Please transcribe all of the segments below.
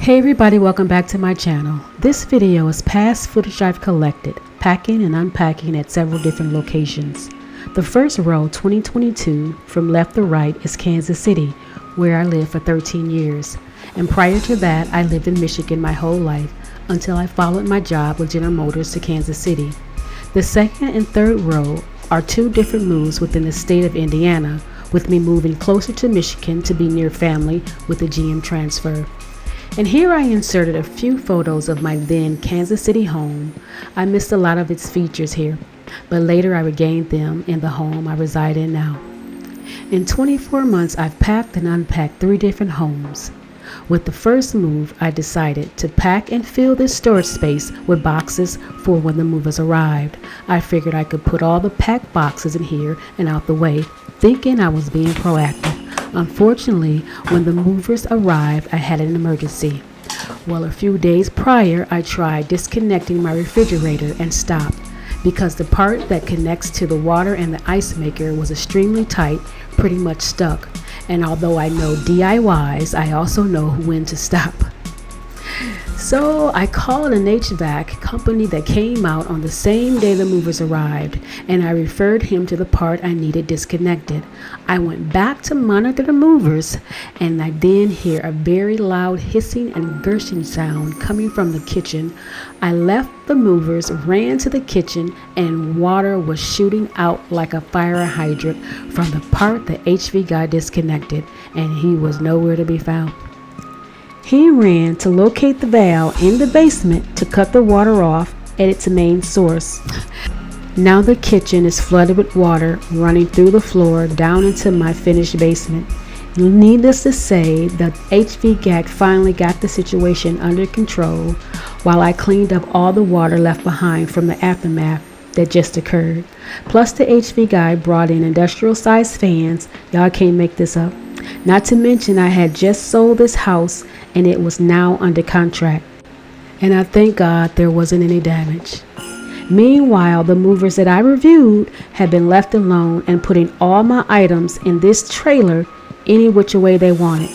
Hey everybody, welcome back to my channel. This video is past footage I've collected, packing and unpacking at several different locations. The first row, 2022, from left to right, is Kansas City, where I lived for 13 years. And prior to that, I lived in Michigan my whole life until I followed my job with General Motors to Kansas City. The second and third row are two different moves within the state of Indiana, with me moving closer to Michigan to be near family with the GM transfer. And here I inserted a few photos of my then Kansas City home. I missed a lot of its features here, but later I regained them in the home I reside in now. In 24 months, I've packed and unpacked 3 different homes. With the first move, I decided to pack and fill this storage space with boxes for when the movers arrived. I figured I could put all the packed boxes in here and out the way, thinking I was being proactive. Unfortunately, when the movers arrived, I had an emergency. Well, a few days prior, I tried disconnecting my refrigerator and stopped because the part that connects to the water and the ice maker was extremely tight, pretty much stuck. And although I know DIYs, I also know when to stop. So I called an HVAC company that came out on the same day the movers arrived, and I referred him to the part I needed disconnected. I went back to monitor the movers, and I then hear a very loud hissing and gushing sound coming from the kitchen. I left the movers, ran to the kitchen, and water was shooting out like a fire hydrant from the part the HV guy disconnected, and he was nowhere to be found. He ran to locate the valve in the basement to cut the water off at its main source. Now the kitchen is flooded with water running through the floor down into my finished basement. Needless to say, the HV guy finally got the situation under control while I cleaned up all the water left behind from the aftermath that just occurred. Plus the HV guy brought in industrial sized fans. Y'all can't make this up. Not to mention I had just sold this house and it was now under contract. And I thank God there wasn't any damage. Meanwhile, the movers that I reviewed had been left alone and putting all my items in this trailer any which way they wanted.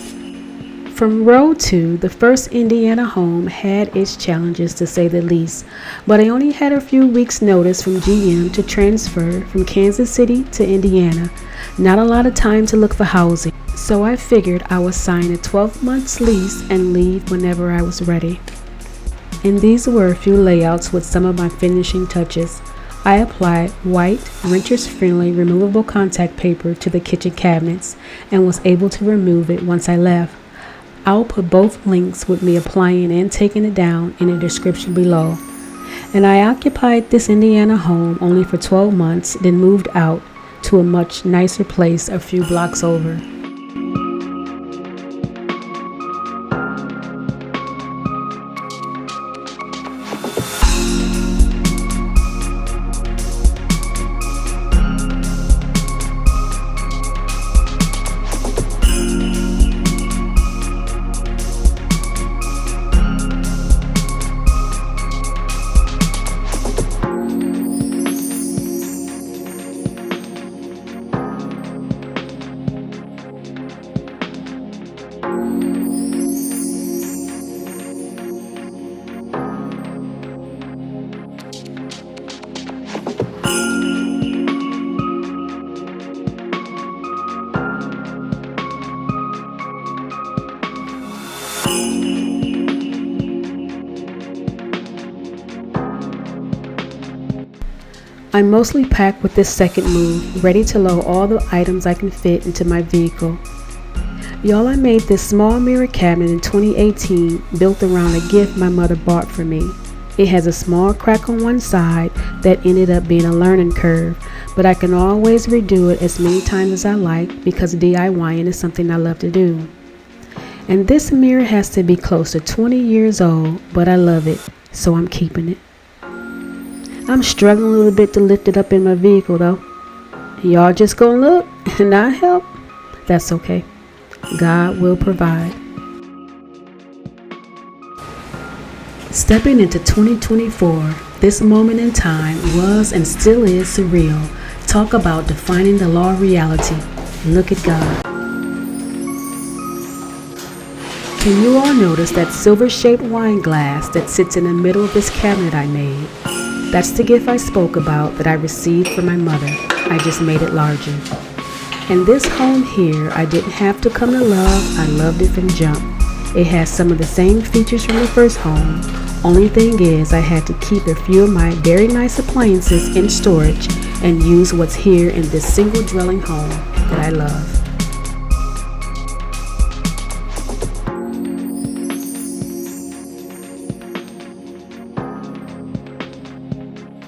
From row 2, the first Indiana home had its challenges to say the least, but I only had a few weeks notice from GM to transfer from Kansas City to Indiana. Not a lot of time to look for housing, so I figured I would sign a 12-month lease and leave whenever I was ready. And these were a few layouts with some of my finishing touches. I applied white, renters-friendly removable contact paper to the kitchen cabinets and was able to remove it once I left. I'll put both links with me applying and taking it down in the description below. And I occupied this Indiana home only for 12 months, then moved out to a much nicer place a few blocks over. I'm mostly packed with this second move, ready to load all the items I can fit into my vehicle. Y'all, I made this small mirror cabinet in 2018 built around a gift my mother bought for me. It has a small crack on one side that ended up being a learning curve, but I can always redo it as many times as I like because DIYing is something I love to do. And this mirror has to be close to 20 years old, but I love it, so I'm keeping it. I'm struggling a little bit to lift it up in my vehicle though. Y'all just gonna look and not help? That's okay. God will provide. Stepping into 2024, this moment in time was and still is surreal. Talk about defining the law of reality. Look at God. Can you all notice that silver-shaped wine glass that sits in the middle of this cabinet I made? That's the gift I spoke about that I received from my mother. I just made it larger. And this home here, I didn't have to come to love. I loved it from jump. It has some of the same features from the first home. Only thing is, I had to keep a few of my very nice appliances in storage and use what's here in this single dwelling home that I love.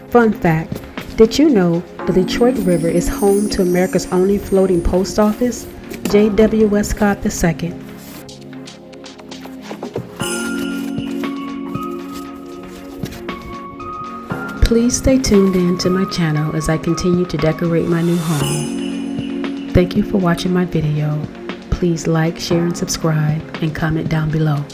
Fun fact, did you know the Detroit River is home to America's only floating post office? J.W. Westcott II. Please stay tuned in to my channel as I continue to decorate my new home. Thank you for watching my video. Please like, share, and subscribe, and comment down below.